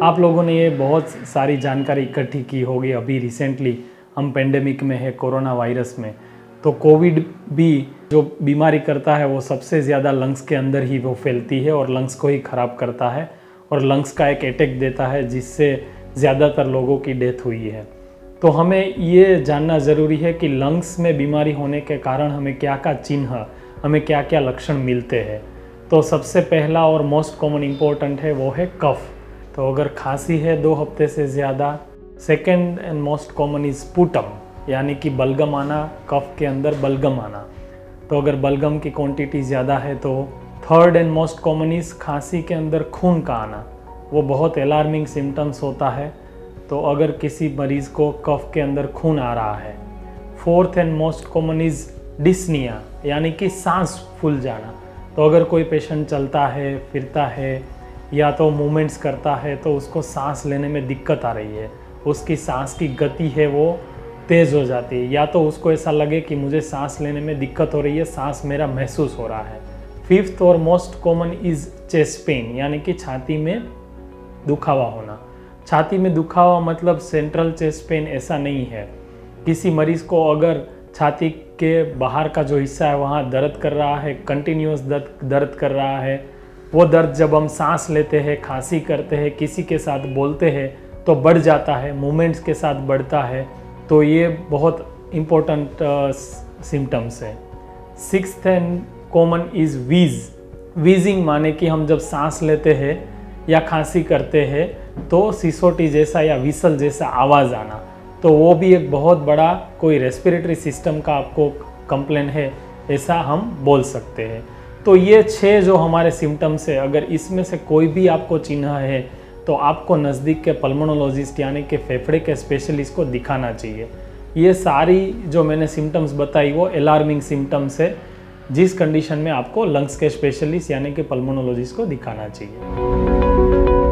आप लोगों ने ये बहुत सारी जानकारी इकट्ठी की होगी। अभी रिसेंटली हम पेंडेमिक में है, कोरोना वायरस में। तो कोविड भी जो बीमारी करता है वो सबसे ज़्यादा लंग्स के अंदर ही वो फैलती है और लंग्स को ही ख़राब करता है और लंग्स का एक अटैक देता है, जिससे ज़्यादातर लोगों की डेथ हुई है। तो हमें ये जानना ज़रूरी है कि लंग्स में बीमारी होने के कारण हमें क्या क्या चिन्ह, हमें क्या क्या लक्षण मिलते हैं। तो सबसे पहला और मोस्ट कॉमन इम्पोर्टेंट है वो है कफ। तो अगर खांसी है 2 हफ्ते से ज़्यादा। Second and most common is sputum, यानी कि बलगम आना, कफ के अंदर बलगम आना। तो अगर बलगम की क्वांटिटी ज़्यादा है तो third and most common is खांसी के अंदर खून का आना। वो बहुत अलार्मिंग सिम्टम्स होता है, तो अगर किसी मरीज़ को कफ के अंदर खून आ रहा है। Fourth and most common is dyspnoea, यानी कि सांस फूल जाना। तो अगर कोई पेशेंट चलता है, फिरता है या तो मूवमेंट्स करता है तो उसको सांस लेने में दिक्कत आ रही है, उसकी सांस की गति है वो तेज़ हो जाती है, या तो उसको ऐसा लगे कि मुझे सांस लेने में दिक्कत हो रही है, सांस मेरा महसूस हो रहा है। फिफ्थ और most common is chest pain, यानी कि छाती में दुखावा होना। छाती में दुखावा मतलब सेंट्रल चेस्ट पेन ऐसा नहीं है। किसी मरीज़ को अगर छाती के बाहर का जो हिस्सा है वहाँ दर्द कर रहा है, कंटिन्यूस दर्द कर रहा है, वो दर्द जब हम सांस लेते हैं, खांसी करते हैं, किसी के साथ बोलते हैं तो बढ़ जाता है, मूवमेंट्स के साथ बढ़ता है। तो ये बहुत इम्पोर्टेंट सिम्टम्स है। Sixth and common is wheezing, माने कि हम जब सांस लेते हैं या खांसी करते हैं तो सिसोटी जैसा या विसल जैसा आवाज़ आना। तो वो भी एक बहुत बड़ा कोई रेस्पिरेटरी सिस्टम का आपको कंप्लेन है, ऐसा हम बोल सकते हैं। तो ये 6 जो हमारे सिम्टम्स है, अगर इसमें से कोई भी आपको चिन्ह है तो आपको नज़दीक के पल्मोनोलॉजिस्ट यानी कि फेफड़े के स्पेशलिस्ट को दिखाना चाहिए। ये सारी जो मैंने सिम्टम्स बताई वो अलार्मिंग सिम्टम्स है, जिस कंडीशन में आपको लंग्स के स्पेशलिस्ट यानी कि पल्मोनोलॉजिस्ट को दिखाना चाहिए।